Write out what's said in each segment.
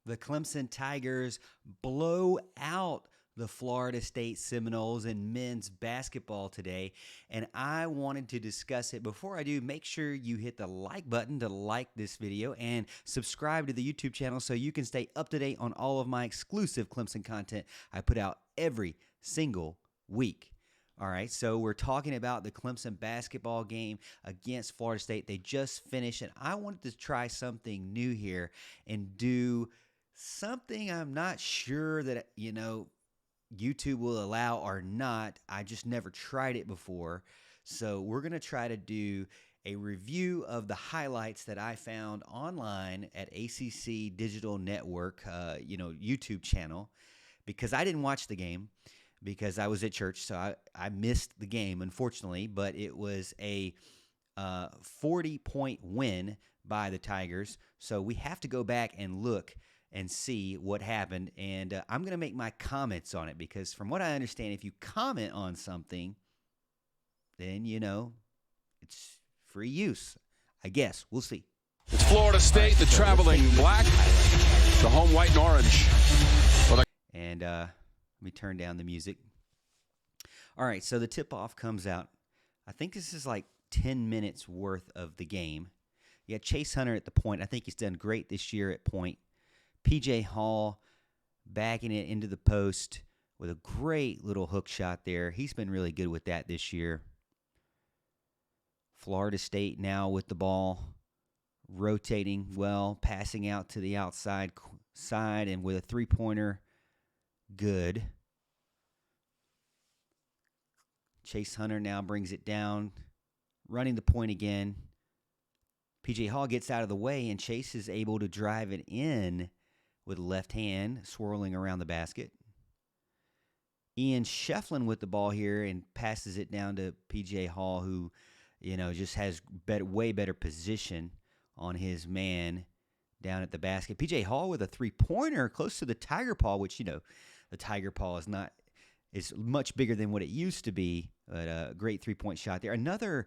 The Clemson Tigers blow out the Florida State Seminoles in men's basketball today, and I wanted to discuss it. Before I do, make sure you hit the like button to like this video and subscribe to the YouTube channel so you can stay up to date on all of my exclusive Clemson content I put out every single week. All right, so we're talking about the Clemson basketball game against Florida State. They just finished, and I wanted to try something new here and do something I'm not sure that, YouTube will allow or not. I just never tried it before. So we're going to try to do a review of the highlights that I found online at ACC Digital Network, YouTube channel, because I didn't watch the game because I was at church, so I missed the game, unfortunately, but it was a 40-point win by the Tigers, so we have to go back and look and see what happened, and I'm going to make my comments on it because from what I understand, if you comment on something, then, it's free use, I guess. We'll see. It's Florida State, the traveling black, the home white and orange. And let me turn down the music. All right, so the tip-off comes out. I think this is like 10 minutes worth of the game. You got Chase Hunter at the point. I think he's done great this year at point. P.J. Hall backing it into the post with a great little hook shot there. He's been really good with that this year. Florida State now with the ball, rotating well, passing out to the outside side, and with a three-pointer, good. Chase Hunter now brings it down, running the point again. P.J. Hall gets out of the way, and Chase is able to drive it in with left hand, swirling around the basket. Ian Shefflin with the ball here and passes it down to P.J. Hall, who, just has way better position on his man down at the basket. P.J. Hall with a three-pointer close to the Tiger Paw, which, the Tiger Paw is much bigger than what it used to be, but a great three-point shot there. Another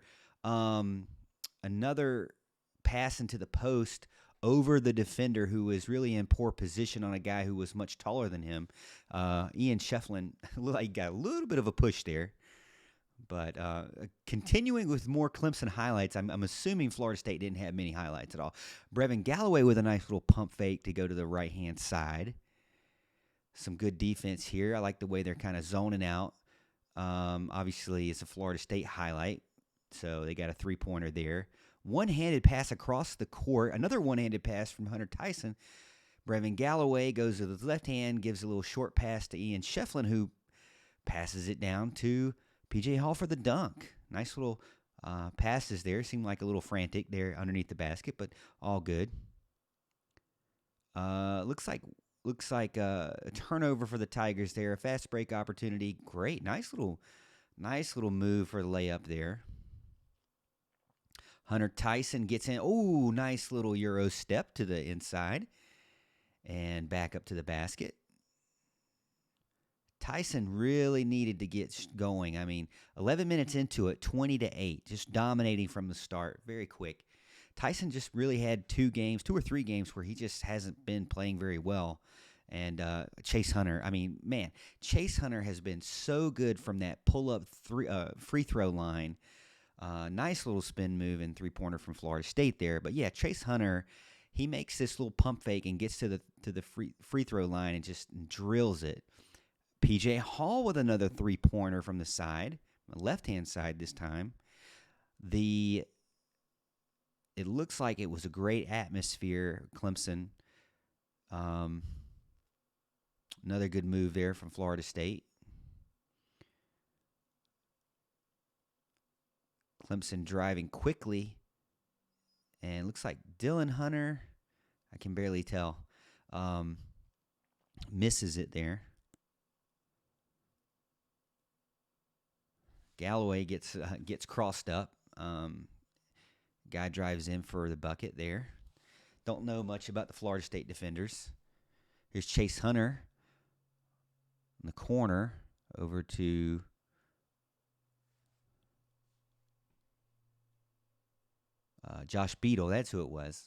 pass into the post over the defender who was really in poor position on a guy who was much taller than him. Ian Shefflin got a little bit of a push there. But continuing with more Clemson highlights, I'm assuming Florida State didn't have many highlights at all. Brevin Galloway with a nice little pump fake to go to the right-hand side. Some good defense here. I like the way they're kind of zoning out. Obviously, it's a Florida State highlight, so they got a three-pointer there. One-handed pass across the court. Another one-handed pass from Hunter Tyson. Brevin Galloway goes to the left hand, gives a little short pass to Ian Shefflin, who passes it down to P.J. Hall for the dunk. Nice little passes there. Seemed like a little frantic there underneath the basket, but all good. Looks like a turnover for the Tigers there. A fast break opportunity. Great. Nice little move for the layup there. Hunter Tyson gets in. Oh, nice little Euro step to the inside and back up to the basket. Tyson really needed to get going. 11 minutes into it, 20-8, just dominating from the start, very quick. Tyson just really had two or three games where he just hasn't been playing very well. And Chase Hunter, Chase Hunter has been so good from that pull-up free throw line. Nice little spin move and three-pointer from Florida State there. But yeah, Chase Hunter, he makes this little pump fake and gets to the free throw line and just drills it. P.J. Hall with another three-pointer from the side, left-hand side this time. It looks like it was a great atmosphere, Clemson. Another good move there from Florida State. Clemson driving quickly. And it looks like Dylan Hunter, I can barely tell, misses it there. Galloway gets crossed up. Guy drives in for the bucket there. Don't know much about the Florida State defenders. Here's Chase Hunter in the corner over to Josh Beadle. That's who it was.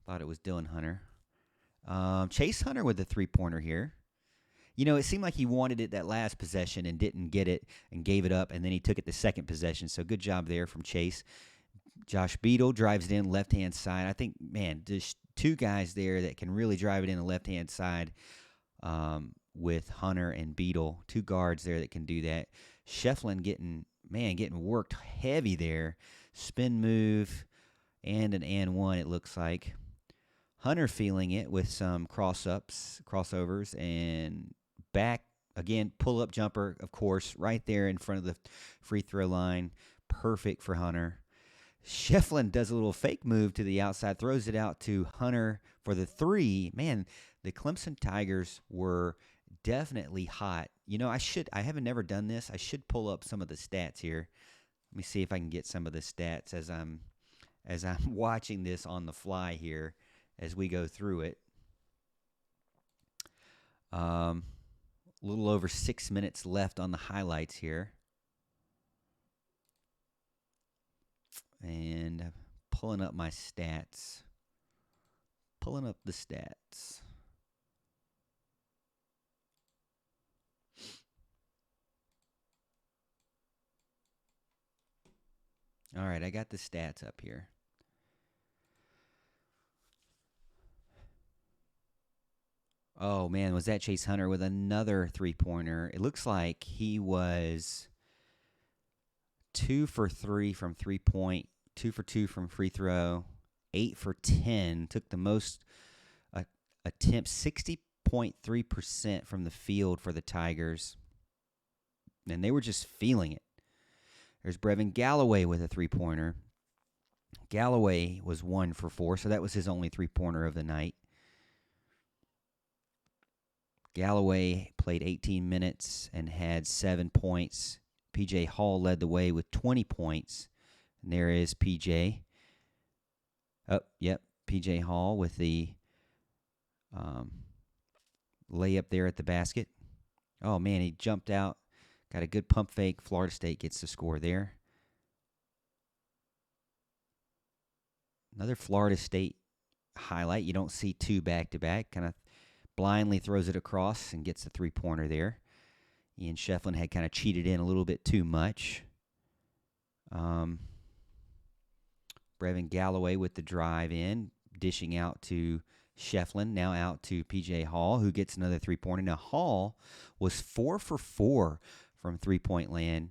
Thought it was Dylan Hunter. Chase Hunter with the three-pointer here. You know, it seemed like he wanted it that last possession and didn't get it and gave it up, and then he took it the second possession. So good job there from Chase. Josh Beadle drives it in left-hand side. I think, man, there's two guys there that can really drive it in the left-hand side with Hunter and Beadle. Two guards there that can do that. Shefflin getting worked heavy there. Spin move and an and one, it looks like. Hunter feeling it with some crossovers, and back again, pull-up jumper, of course, right there in front of the free throw line. Perfect for Hunter. Shefflin does a little fake move to the outside, throws it out to Hunter for the three. Man, the Clemson Tigers were definitely hot. You know, I haven't never done this. I should pull up some of the stats here. Let me see if I can get some of the stats as I'm watching this on the fly here as we go through it. A little over 6 minutes left on the highlights here. And pulling up my stats. Pulling up the stats. All right, I got the stats up here. Oh, man, was that Chase Hunter with another three-pointer? It looks like he was 2 for 3 from three-point, 2 for 2 from free throw, 8 for 10. Took the most attempts, 60.3% from the field for the Tigers. And they were just feeling it. There's Brevin Galloway with a three-pointer. Galloway was 1 for 4, so that was his only three-pointer of the night. Galloway played 18 minutes and had 7 points. P.J. Hall led the way with 20 points. And there is P.J. Oh, yep, P.J. Hall with the layup there at the basket. Oh, man, he jumped out. Got a good pump fake. Florida State gets the score there. Another Florida State highlight. You don't see two back-to-back. Kind of blindly throws it across and gets the three-pointer there. Ian Shefflin had kind of cheated in a little bit too much. Brevin Galloway with the drive in, dishing out to Shefflin, now out to P.J. Hall, who gets another three-pointer. Now, Hall was 4 for 4 from three-point land,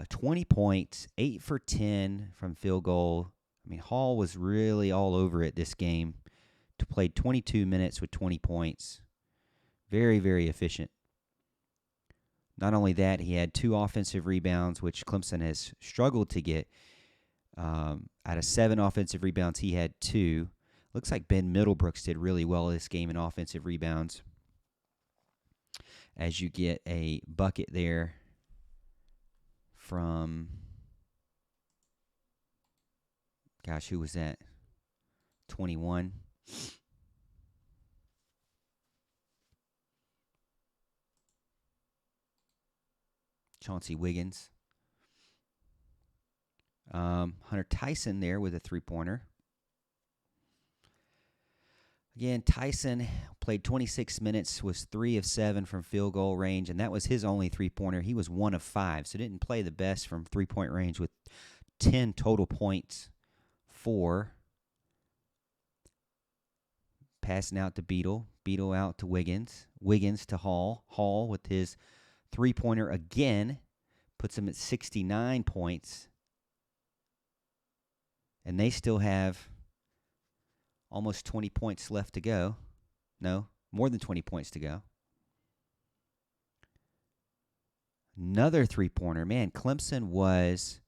20 points, 8 for 10 from field goal. I mean, Hall was really all over it this game. Played 22 minutes with 20 points. Very, very efficient. Not only that, he had 2 offensive rebounds, which Clemson has struggled to get. Out of 7 offensive rebounds, he had 2. Looks like Ben Middlebrooks did really well this game in offensive rebounds. As you get a bucket there from, gosh, who was that? 21. Chauncey Wiggins. Hunter Tyson there with a three-pointer. Again, Tyson played 26 minutes, was 3 of 7 from field goal range, and that was his only three-pointer. He was 1 of 5, so didn't play the best from three-point range with 10 total points. 4. Passing out to Beadle. Beadle out to Wiggins. Wiggins to Hall. Hall with his three-pointer again puts him at 69 points. And they still have almost 20 points left to go. No, more than 20 points to go. Another three-pointer. Man, Clemson was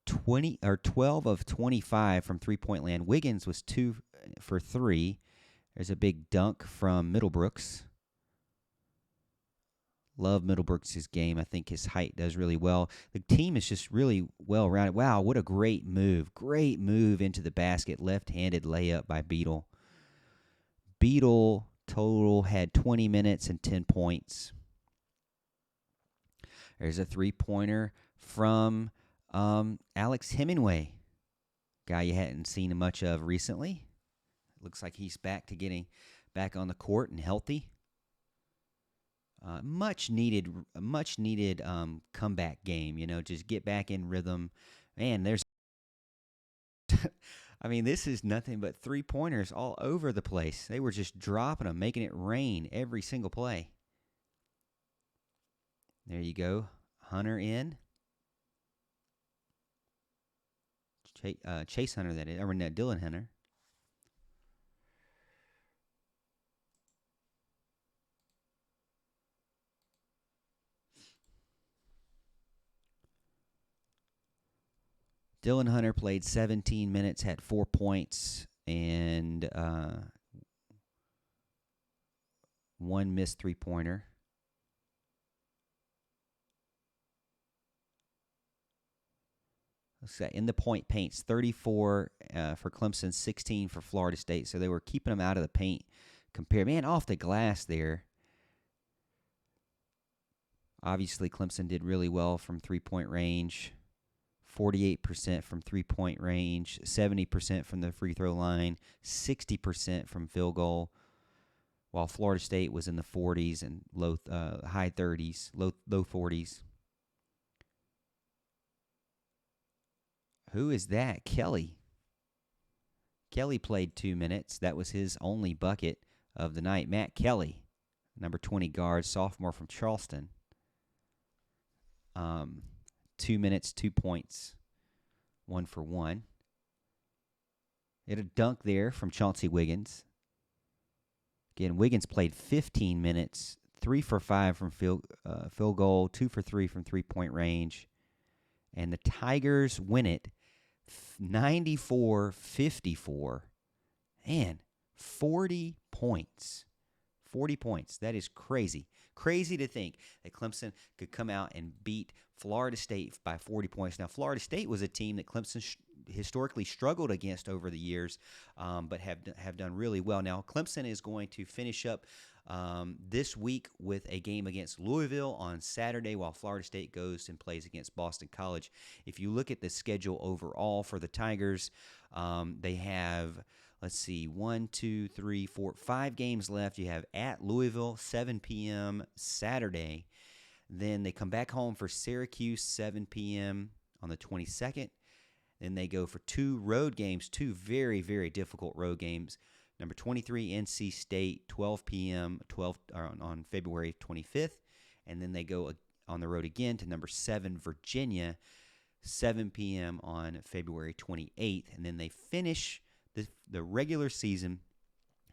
12 of 25 from three-point land. Wiggins was 2 for 3. There's a big dunk from Middlebrooks. Love Middlebrooks' game. I think his height does really well. The team is just really well-rounded. Wow, what a great move. Great move into the basket. Left-handed layup by Beadle. Beadle total had 20 minutes and 10 points. There's a three-pointer from Alex Hemingway. Guy you hadn't seen much of recently. looks like he's back to getting back on the court and healthy. Much needed comeback game. Just get back in rhythm. Man, there's. I mean, this is nothing but 3-pointers all over the place. They were just dropping them, making it rain every single play. There you go. Hunter in. Chase Hunter, that is. Or no, Dylan Hunter. Dylan Hunter played 17 minutes, had 4 points, and one missed 3-pointer. Let's see, in the point paints, 34 for Clemson, 16 for Florida State. So they were keeping them out of the paint. Man, off the glass there. Obviously, Clemson did really well from 3-point range. 48% from 3-point range, 70% from the free throw line, 60% from field goal, while Florida State was in the 40s and high 30s, low 40s. Who is that? Kelly. Kelly played 2 minutes. That was his only bucket of the night. Matt Kelly, number 20 guard, sophomore from Charleston. 2 minutes, 2 points, 1 for 1. He had a dunk there from Chauncey Wiggins. Again, Wiggins played 15 minutes, 3 for 5 from field goal, 2 for 3 from 3-point range. And the Tigers win it 94-54. Man, 40 points. 40 points. That is crazy. Crazy to think that Clemson could come out and beat Florida State by 40 points. Now, Florida State was a team that Clemson historically struggled against over the years, but have done really well. Now, Clemson is going to finish up this week with a game against Louisville on Saturday, while Florida State goes and plays against Boston College. If you look at the schedule overall for the Tigers, they have, let's see, 1, 2, 3, 4, 5 games left. You have at Louisville, 7 p.m. Saturday. Then they come back home for Syracuse, 7 p.m. on the 22nd. Then they go for 2 road games, 2 very, very difficult road games. Number 23, NC State, 12 p.m. on February 25th. And then they go on the road again to number 7, Virginia, 7 p.m. on February 28th. And then they finish the regular season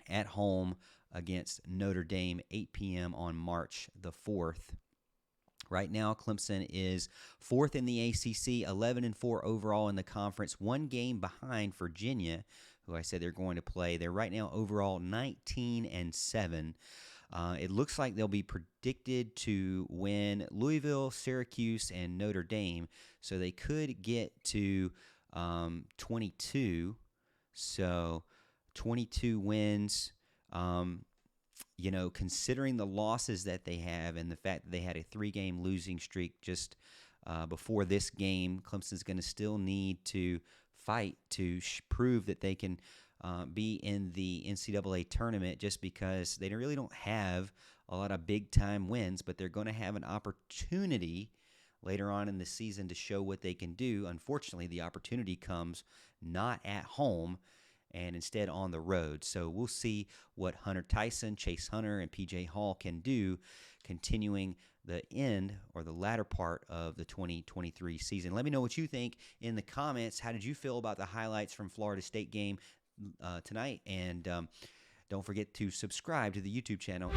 at home against Notre Dame, 8 p.m. on March the 4th. Right now, Clemson is 4th in the ACC, 11-4 overall in the conference, 1 game behind Virginia, who I said they're going to play. They're right now overall 19-7. It looks like they'll be predicted to win Louisville, Syracuse, and Notre Dame, so they could get to 22. So 22 wins. Considering the losses that they have and the fact that they had a 3-game losing streak just before this game, Clemson's going to still need to fight to prove that they can be in the NCAA tournament, just because they really don't have a lot of big-time wins, but they're going to have an opportunity later on in the season to show what they can do. Unfortunately, the opportunity comes not at home, and instead on the road. So we'll see what Hunter Tyson, Chase Hunter, and P.J. Hall can do continuing the end or the latter part of the 2023 season. Let me know what you think in the comments. How did you feel about the highlights from Florida State game tonight? And don't forget to subscribe to the YouTube channel.